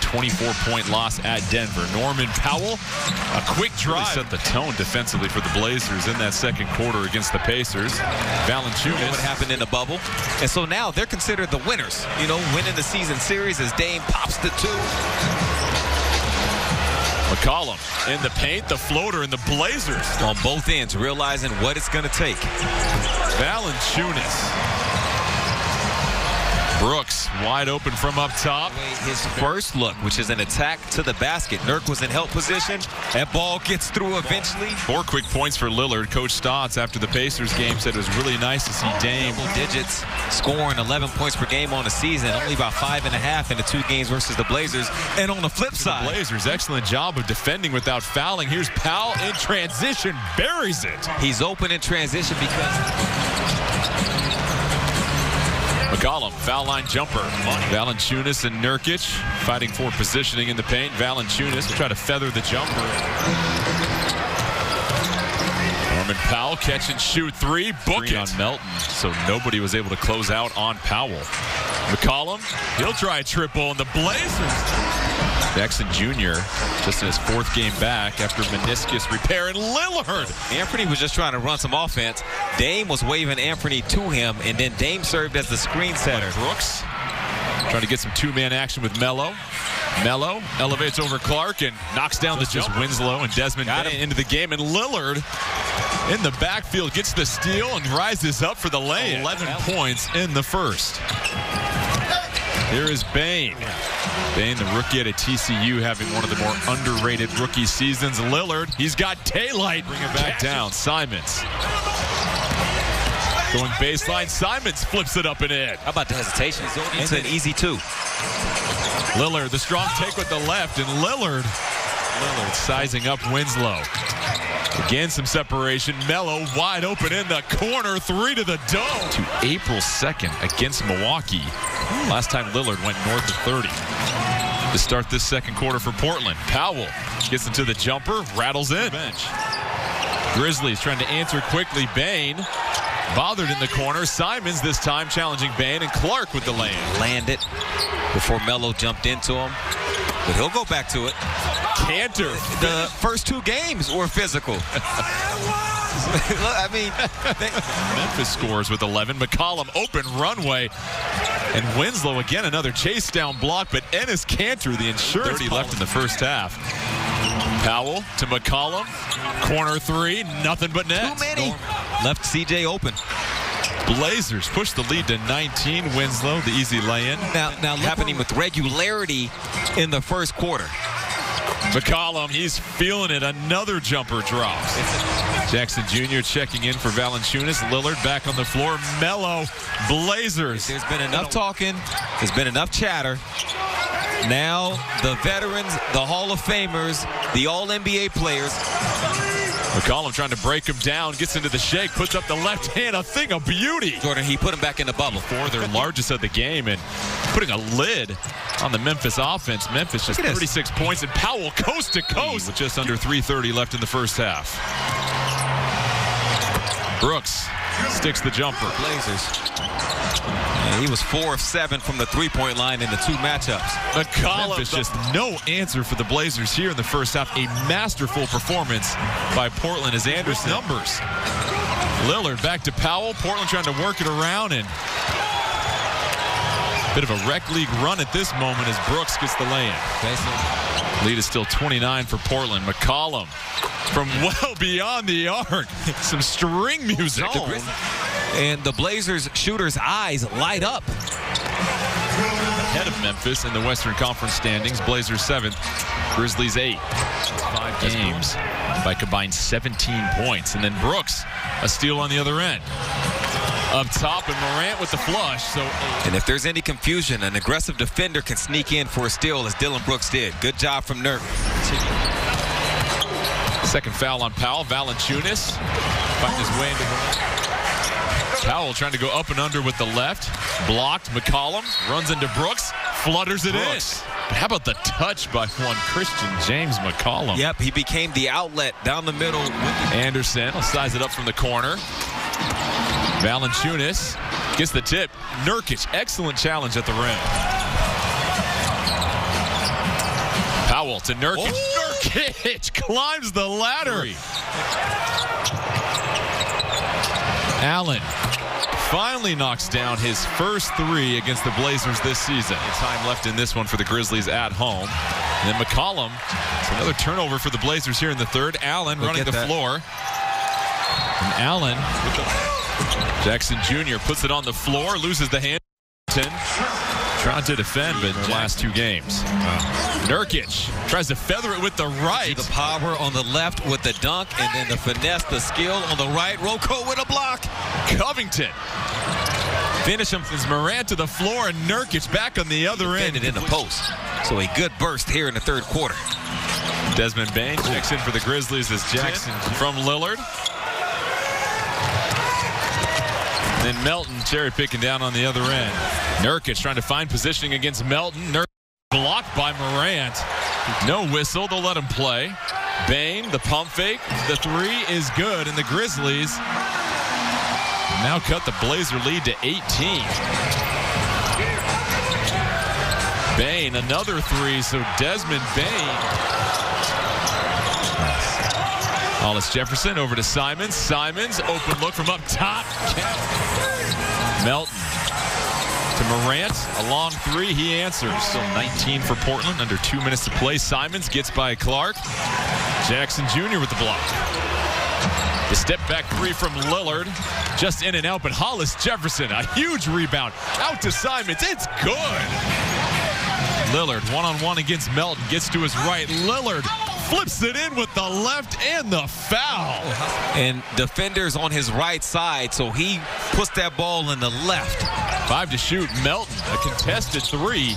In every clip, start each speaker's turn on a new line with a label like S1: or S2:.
S1: 24-point loss at Denver. Norman Powell, a quick drive. Really set the tone defensively for the Blazers in that second quarter against the Pacers. Valanciunas.
S2: What happened in the bubble. And so now they're considered the winners. You know, winning the season series as Dame pops the 2.
S1: McCollum in the paint, the floater, and the Blazers
S2: on both ends, realizing what it's going to take.
S1: Valanciunas. Brooks wide open from up top.
S2: His first look, which is an attack to the basket. Nurk was in help position. That ball gets through eventually.
S1: 4 quick points for Lillard. Coach Stotts, after the Pacers game, said it was really nice to see Dame.
S2: Double digits, scoring 11 points per game on the season. Only about 5.5 in the 2 games versus the Blazers. And on the flip side,
S1: the Blazers, excellent job of defending without fouling. Here's Powell in transition, buries it.
S2: He's open in transition because
S1: McCollum, foul line jumper. Valanciunas and Nurkic fighting for positioning in the paint. Valanciunas will try to feather the jumper. Norman Powell catch and shoot 3. Book it on Melton, so nobody was able to close out on Powell. McCollum, he'll try a triple, and the Blazers. Jackson Jr. just in his 4th game back after meniscus repair, and Lillard.
S2: Anthony was just trying to run some offense. Dame was waving Anthony to him, and then Dame served as the screen setter.
S1: Brooks trying to get some 2-man action with Melo. Melo elevates over Clark and knocks down the just Winslow and Desmond Bane into the game, and Lillard in the backfield gets the steal and rises up for the lay. 11 points in the first. Here is Bane. Bane, the rookie at TCU, having one of the more underrated rookie seasons. Lillard, he's got daylight. Bring it back down. Simons. Going baseline. Simons flips it up and in.
S2: How about the hesitation? It's an easy 2.
S1: Lillard, the strong take with the left, and Lillard sizing up Winslow. Again, some separation. Melo wide open in the corner. 3 to the dome. To April 2nd against Milwaukee. Last time Lillard went north of 30. To start this second quarter for Portland. Powell gets into the jumper, rattles in. Bench. Grizzlies trying to answer quickly. Bane bothered in the corner. Simons this time challenging Bane, and Clark with the lay-in.
S2: Landed before Melo jumped into him. But he'll go back to it.
S1: Cantor.
S2: The first 2 games were physical. I mean,
S1: Memphis scores with 11. McCollum open runway. And Winslow again, another chase down block, but Enes Cantor, the insurance 30 left in the first half. Powell to McCollum. Corner 3, nothing but net.
S2: Too many. Left CJ open.
S1: Blazers push the lead to 19. Winslow, the easy lay-in.
S2: Now happening with regularity in the first quarter.
S1: McCollum, he's feeling it. Another jumper drops. Jackson Jr. checking in for Valanciunas. Lillard back on the floor. Melo, Blazers.
S2: There's been enough talking. There's been enough chatter. Now the veterans, the Hall of Famers, the All-NBA players.
S1: McCollum trying to break him down, gets into the shake, puts up the left hand, a thing of beauty.
S2: Jordan, he put him back in the bubble.
S1: For their largest of the game, and putting a lid on the Memphis offense. Memphis just 36 points, and Powell coast to coast with just under 3:30 left in the first half. Brooks sticks the jumper.
S2: Blazers. And he was 4 of 7 from the 3-point line in the 2 matchups.
S1: McCollum, Memphis just no answer for the Blazers here in the first half. A masterful performance by Portland as Anderson numbers. Lillard back to Powell. Portland trying to work it around, and bit of a rec league run at this moment as Brooks gets the lay-in. Lead is still 29 for Portland. McCollum from well beyond the arc. Some string music.
S2: And the Blazers shooters' eyes light up.
S1: Ahead of Memphis in the Western Conference standings. Blazers 7th, Grizzlies 8. 5 games by combined 17 points. And then Brooks, a steal on the other end. Up top, and Morant with the flush.
S2: And if there's any confusion, an aggressive defender can sneak in for a steal, as Dylan Brooks did. Good job from Nurk.
S1: Second foul on Powell. Valanciunas fighting his way into the... Powell trying to go up and under with the left. Blocked. McCollum runs into Brooks. Flutters it in. But how about the touch by one Christian James McCollum?
S2: Yep, he became the outlet down the middle.
S1: Anderson will size it up from the corner. Valanciunas gets the tip. Nurkic, excellent challenge at the rim. Powell to Nurkic.
S2: Oh.
S1: Nurkic climbs the ladder. Allen finally knocks down his first three against the Blazers this season. Time left in this one for the Grizzlies at home. And then McCollum. It's another turnover for the Blazers here in the third. Allen running the floor. And Allen, Jackson Jr. puts it on the floor, loses the hand. Trying to defend, but in the last two games. Nurkic tries to feather it with the right.
S2: The power on the left with the dunk, and then the finesse, the skill on the right. Rocco with a block.
S1: Covington. Finish him as Morant to the floor, and Nurkic back on the other end.
S2: In the post. So a good burst here in the third quarter.
S1: Desmond Bane checks in for the Grizzlies as Jackson from Lillard. And then Melton cherry picking down on the other end. Nurkic trying to find positioning against Melton. Nurkic blocked by Morant. No whistle. They'll let him play. Bane, the pump fake. The three is good, and the Grizzlies now cut the Blazer lead to 18. Bane, another three, so Desmond Bane. Hollis Jefferson over to Simons. Simons, open look from up top. Melton to Morant, a long three, he answers. Still 19 for Portland, under 2 minutes to play. Simons gets by Clark. Jackson Jr. with the block. The step back three from Lillard, just in and out, but Hollis Jefferson, a huge rebound. Out to Simons, it's good. Lillard, one-on-one against Melton, gets to his right. Lillard flips it in with the left and the foul.
S2: And defenders on his right side, so he puts that ball in the left.
S1: 5 to shoot. Melton, a contested three.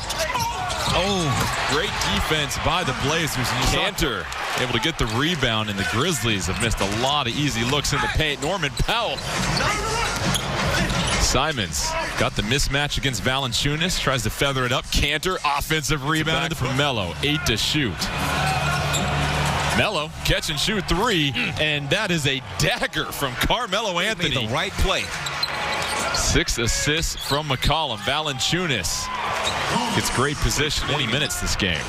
S1: Oh, great defense by the Blazers. Cantor able to get the rebound, and the Grizzlies have missed a lot of easy looks in the paint. Norman Powell. Simons got the mismatch against Valanciunas, tries to feather it up. Cantor, offensive rebound from Melo. 8 to shoot. Melo, catch and shoot three, and that is a dagger from Carmelo Anthony.
S2: The right play.
S1: 6 assists from McCollum. Valanciunas gets great position. 20 minutes this game.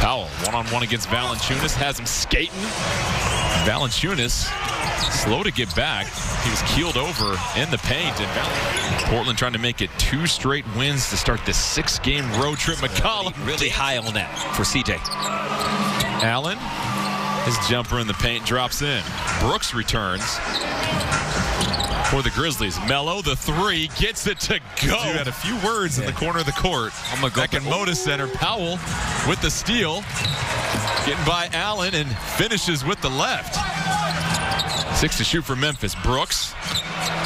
S1: Powell, one-on-one against Valanciunas, has him skating. Valanciunas, slow to get back. He was keeled over in the paint. And Portland trying to make it 2 straight wins to start this 6-game road trip. McCollum
S2: really high on that for CJ.
S1: Allen, his jumper in the paint drops in. Brooks returns for the Grizzlies. Melo, the three, gets it to go. You had a few words in the corner of the court. I'm going to go back in Moda Center. Powell with the steal. Getting by Allen and finishes with the left. 6 to shoot for Memphis. Brooks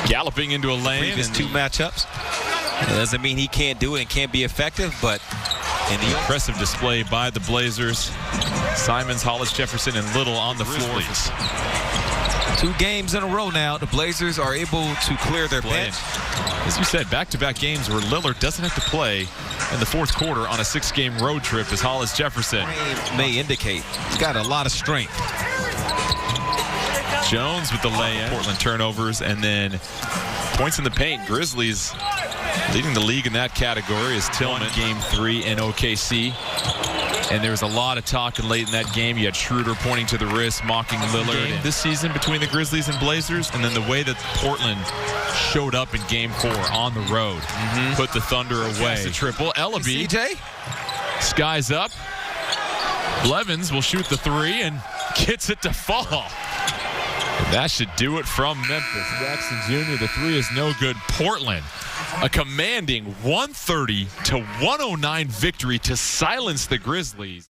S1: galloping into a lane.
S2: Previous 2 matchups. It doesn't mean he can't do it and can't be effective, but in the
S1: impressive display by the Blazers. Simons, Hollis Jefferson, and Little on the floor.
S2: 2 games in a row now. The Blazers are able to clear their bench.
S1: As you said, back-to-back games where Lillard doesn't have to play in the fourth quarter on a 6-game road trip as Hollis Jefferson
S2: may indicate he's got a lot of strength.
S1: Jones with the lay-in. Portland turnovers, and then points in the paint. Grizzlies leading the league in that category is Tillman. Game 3 in OKC. And there was a lot of talk late in that game. You had Schroeder pointing to the wrist, mocking Lillard. This season between the Grizzlies and Blazers, and then the way that Portland showed up in Game 4 on the road, put the Thunder away. The triple. Ellaby,
S2: CJ,
S1: skies up. Blevins will shoot the three and gets it to fall. And that should do it from Memphis. Jackson Jr., the three is no good. Portland, a commanding 130-109 victory to silence the Grizzlies.